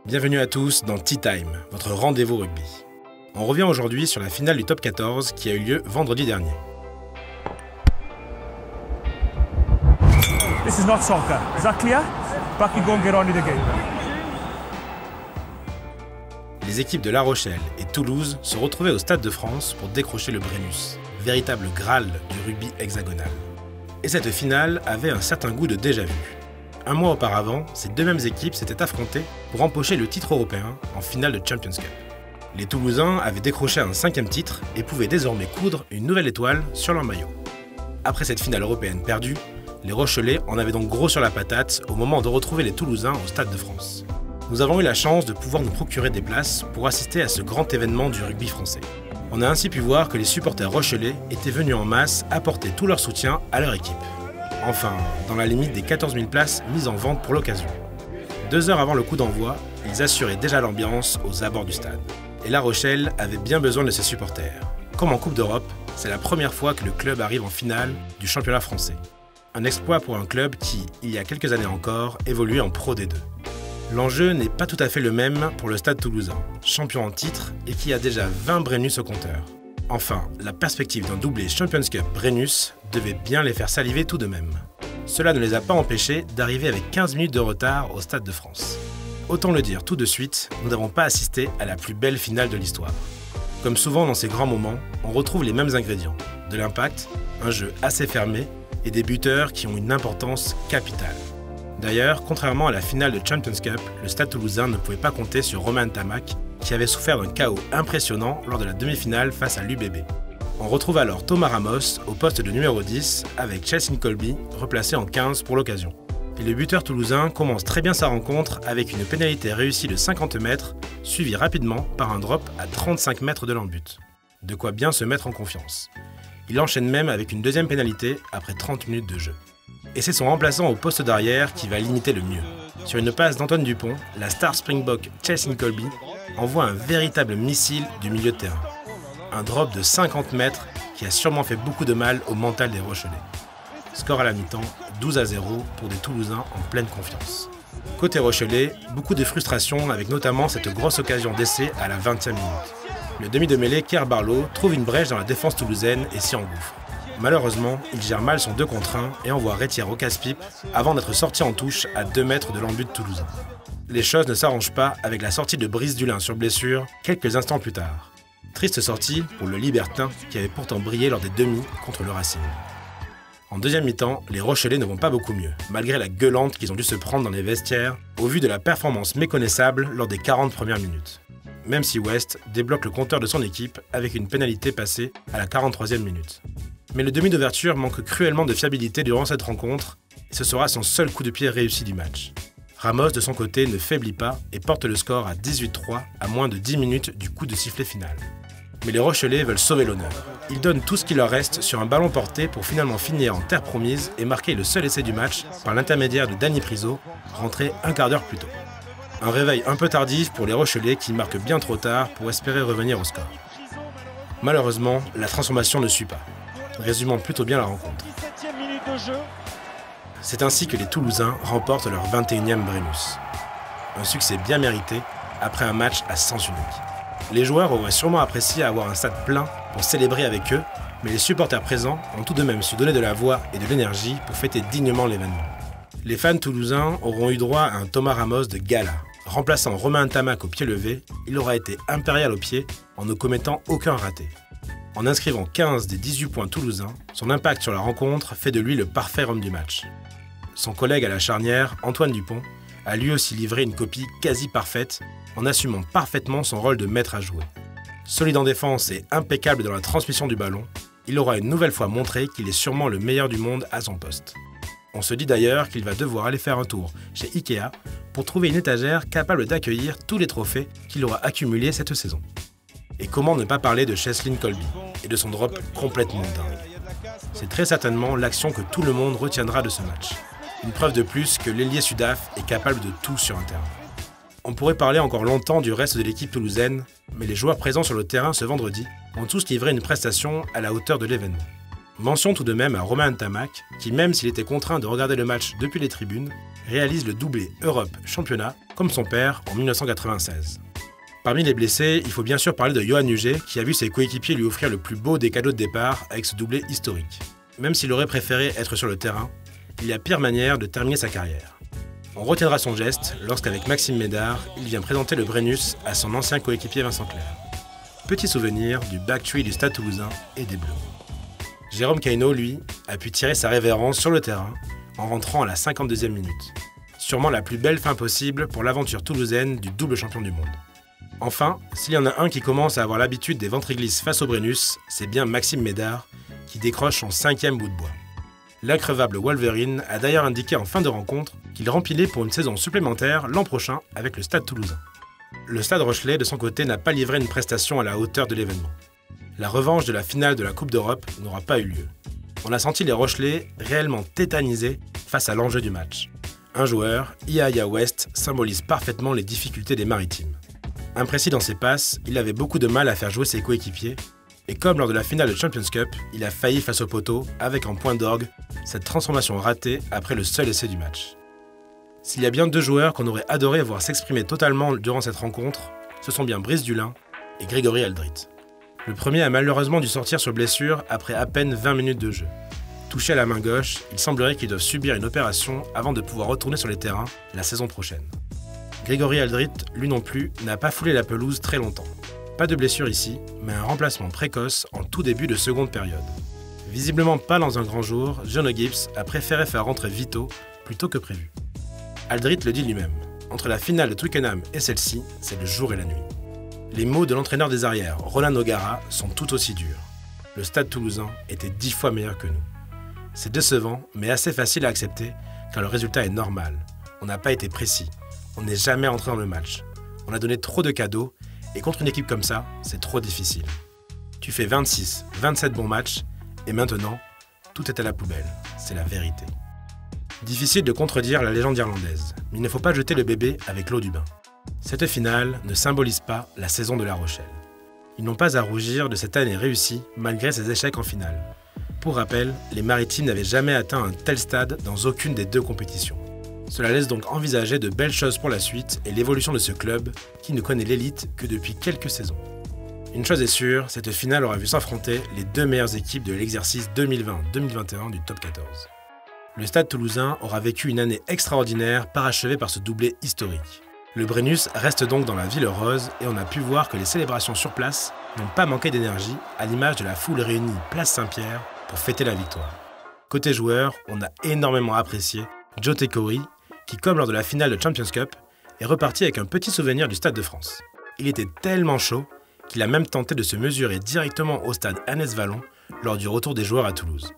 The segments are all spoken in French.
Bienvenue à tous dans Tea Time, votre rendez-vous rugby. On revient aujourd'hui sur la finale du Top 14 qui a eu lieu vendredi dernier. This is not soccer. Is that clear? Back you go and get on with the game. Les équipes de La Rochelle et Toulouse se retrouvaient au Stade de France pour décrocher le Brennus, véritable graal du rugby hexagonal. Et cette finale avait un certain goût de déjà-vu. Un mois auparavant, ces deux mêmes équipes s'étaient affrontées pour empocher le titre européen en finale de Champions Cup. Les Toulousains avaient décroché un 5e titre et pouvaient désormais coudre une nouvelle étoile sur leur maillot. Après cette finale européenne perdue, les Rochelais en avaient donc gros sur la patate au moment de retrouver les Toulousains au Stade de France. Nous avons eu la chance de pouvoir nous procurer des places pour assister à ce grand événement du rugby français. On a ainsi pu voir que les supporters rochelais étaient venus en masse apporter tout leur soutien à leur équipe. Enfin, dans la limite des 14 000 places mises en vente pour l'occasion. 2 heures avant le coup d'envoi, ils assuraient déjà l'ambiance aux abords du stade. Et La Rochelle avait bien besoin de ses supporters. Comme en Coupe d'Europe, c'est la première fois que le club arrive en finale du championnat français. Un exploit pour un club qui, il y a quelques années encore, évoluait en Pro D2. L'enjeu n'est pas tout à fait le même pour le Stade toulousain, champion en titre et qui a déjà 20 Brennus au compteur. Enfin, la perspective d'un doublé Champions Cup Brennus devait bien les faire saliver tout de même. Cela ne les a pas empêchés d'arriver avec 15 minutes de retard au Stade de France. Autant le dire tout de suite, nous n'avons pas assisté à la plus belle finale de l'histoire. Comme souvent dans ces grands moments, on retrouve les mêmes ingrédients. De l'impact, un jeu assez fermé et des buteurs qui ont une importance capitale. D'ailleurs, contrairement à la finale de Champions Cup, le Stade toulousain ne pouvait pas compter sur Romain Ntamack, qui avait souffert d'un chaos impressionnant lors de la demi-finale face à l'UBB. On retrouve alors Thomas Ramos au poste de numéro 10 avec Chelsea Colby replacé en 15 pour l'occasion. Et le buteur toulousain commence très bien sa rencontre avec une pénalité réussie de 50 mètres, suivie rapidement par un drop à 35 mètres de l'en-but. De quoi bien se mettre en confiance. Il enchaîne même avec une deuxième pénalité après 30 minutes de jeu. Et c'est son remplaçant au poste d'arrière qui va limiter le mieux. Sur une passe d'Antoine Dupont, la star Springbok Chelsea Colby envoie un véritable missile du milieu de terrain. Un drop de 50 mètres qui a sûrement fait beaucoup de mal au mental des Rochelais. Score à la mi-temps, 12-0 pour des Toulousains en pleine confiance. Côté Rochelais, beaucoup de frustration avec notamment cette grosse occasion d'essai à la 20e minute. Le demi de mêlée Kerr Barlow trouve une brèche dans la défense toulousaine et s'y engouffre. Malheureusement, il gère mal son 2 contre 1 et envoie Rétière au casse-pipe avant d'être sorti en touche à 2 mètres de l'en-but toulousain. Les choses ne s'arrangent pas avec la sortie de Brice Dulin sur blessure quelques instants plus tard. Triste sortie pour le Libertin qui avait pourtant brillé lors des demi contre le Racing. En deuxième mi-temps, les Rochelais ne vont pas beaucoup mieux, malgré la gueulante qu'ils ont dû se prendre dans les vestiaires au vu de la performance méconnaissable lors des 40 premières minutes. Même si West débloque le compteur de son équipe avec une pénalité passée à la 43e minute. Mais le demi d'ouverture manque cruellement de fiabilité durant cette rencontre et ce sera son seul coup de pied réussi du match. Ramos, de son côté, ne faiblit pas et porte le score à 18-3 à moins de 10 minutes du coup de sifflet final. Mais les Rochelais veulent sauver l'honneur. Ils donnent tout ce qui leur reste sur un ballon porté pour finalement finir en terre promise et marquer le seul essai du match par l'intermédiaire de Danny Priso, rentré un quart d'heure plus tôt. Un réveil un peu tardif pour les Rochelais qui marquent bien trop tard pour espérer revenir au score. Malheureusement, la transformation ne suit pas, résumant plutôt bien la rencontre. C'est ainsi que les Toulousains remportent leur 21e Brennus. Un succès bien mérité après un match à sens unique. Les joueurs auraient sûrement apprécié avoir un stade plein pour célébrer avec eux, mais les supporters présents ont tout de même su donner de la voix et de l'énergie pour fêter dignement l'événement. Les fans toulousains auront eu droit à un Thomas Ramos de gala. Remplaçant Romain Ntamack au pied levé, il aura été impérial au pied en ne commettant aucun raté. En inscrivant 15 des 18 points toulousains, son impact sur la rencontre fait de lui le parfait homme du match. Son collègue à la charnière, Antoine Dupont, a lui aussi livré une copie quasi parfaite en assumant parfaitement son rôle de maître à jouer. Solide en défense et impeccable dans la transmission du ballon, il aura une nouvelle fois montré qu'il est sûrement le meilleur du monde à son poste. On se dit d'ailleurs qu'il va devoir aller faire un tour chez Ikea pour trouver une étagère capable d'accueillir tous les trophées qu'il aura accumulés cette saison. Et comment ne pas parler de Cheslin Colby et de son drop complètement dingue. C'est très certainement l'action que tout le monde retiendra de ce match. Une preuve de plus que l'ailier Sudaf est capable de tout sur un terrain. On pourrait parler encore longtemps du reste de l'équipe toulousaine, mais les joueurs présents sur le terrain ce vendredi ont tous livré une prestation à la hauteur de l'événement. Mention tout de même à Romain Ntamack, qui même s'il était contraint de regarder le match depuis les tribunes, réalise le doublé Europe-Championnat comme son père en 1996. Parmi les blessés, il faut bien sûr parler de Yoann Huget, qui a vu ses coéquipiers lui offrir le plus beau des cadeaux de départ avec ce doublé historique. Même s'il aurait préféré être sur le terrain, il y a pire manière de terminer sa carrière. On retiendra son geste lorsqu'avec Maxime Médard, il vient présenter le Brennus à son ancien coéquipier Vincent Clerc. Petit souvenir du backtree du Stade Toulousain et des Bleus. Jérôme Kaino, lui, a pu tirer sa révérence sur le terrain en rentrant à la 52e minute. Sûrement la plus belle fin possible pour l'aventure toulousaine du double champion du monde. Enfin, s'il y en a un qui commence à avoir l'habitude des ventres glisses face au Brennus, c'est bien Maxime Médard qui décroche son 5e bout de bois. L'increvable Wolverine a d'ailleurs indiqué en fin de rencontre qu'il remplissait pour une saison supplémentaire l'an prochain avec le Stade Toulousain. Le Stade Rochelais, de son côté, n'a pas livré une prestation à la hauteur de l'événement. La revanche de la finale de la Coupe d'Europe n'aura pas eu lieu. On a senti les Rochelais réellement tétanisés face à l'enjeu du match. Un joueur, Iaya West, symbolise parfaitement les difficultés des Maritimes. Imprécis dans ses passes, il avait beaucoup de mal à faire jouer ses coéquipiers, et comme lors de la finale de Champions Cup, il a failli face au poteau, avec en point d'orgue, cette transformation ratée après le seul essai du match. S'il y a bien deux joueurs qu'on aurait adoré voir s'exprimer totalement durant cette rencontre, ce sont bien Brice Dulin et Grégory Aldrit. Le premier a malheureusement dû sortir sur blessure après à peine 20 minutes de jeu. Touché à la main gauche, il semblerait qu'il doive subir une opération avant de pouvoir retourner sur les terrains la saison prochaine. Grégory Aldrit, lui non plus, n'a pas foulé la pelouse très longtemps. Pas de blessure ici, mais un remplacement précoce en tout début de seconde période. Visiblement pas dans un grand jour, Jono Gibbs a préféré faire rentrer Vito plutôt que prévu. Aldrit le dit lui-même, entre la finale de Twickenham et celle-ci, c'est le jour et la nuit. Les mots de l'entraîneur des arrières, Roland O'Gara, sont tout aussi durs. Le Stade Toulousain était 10 fois meilleur que nous. C'est décevant, mais assez facile à accepter, car le résultat est normal. On n'a pas été précis. On n'est jamais entré dans le match. On a donné trop de cadeaux, et contre une équipe comme ça, c'est trop difficile. Tu fais 26, 27 bons matchs, et maintenant, tout est à la poubelle. C'est la vérité. Difficile de contredire la légende irlandaise, mais il ne faut pas jeter le bébé avec l'eau du bain. Cette finale ne symbolise pas la saison de La Rochelle. Ils n'ont pas à rougir de cette année réussie, malgré ses échecs en finale. Pour rappel, les Maritimes n'avaient jamais atteint un tel stade dans aucune des deux compétitions. Cela laisse donc envisager de belles choses pour la suite et l'évolution de ce club qui ne connaît l'élite que depuis quelques saisons. Une chose est sûre, cette finale aura vu s'affronter les deux meilleures équipes de l'exercice 2020-2021 du top 14. Le Stade Toulousain aura vécu une année extraordinaire parachevée par ce doublé historique. Le Brennus reste donc dans la ville rose et on a pu voir que les célébrations sur place n'ont pas manqué d'énergie à l'image de la foule réunie place Saint-Pierre pour fêter la victoire. Côté joueur, on a énormément apprécié Joe Tekori, qui, comme lors de la finale de Champions Cup, est reparti avec un petit souvenir du Stade de France. Il était tellement chaud qu'il a même tenté de se mesurer directement au stade Ernest Vallon lors du retour des joueurs à Toulouse.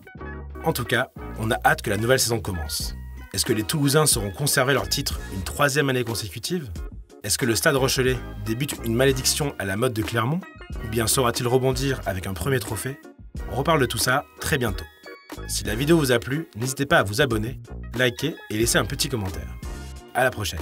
En tout cas, on a hâte que la nouvelle saison commence. Est-ce que les Toulousains sauront conserver leur titre une 3e année consécutive? Est-ce que le Stade Rochelais débute une malédiction à la mode de Clermont? Ou bien saura-t-il rebondir avec un premier trophée? On reparle de tout ça très bientôt. Si la vidéo vous a plu, n'hésitez pas à vous abonner, liker et laisser un petit commentaire. À la prochaine.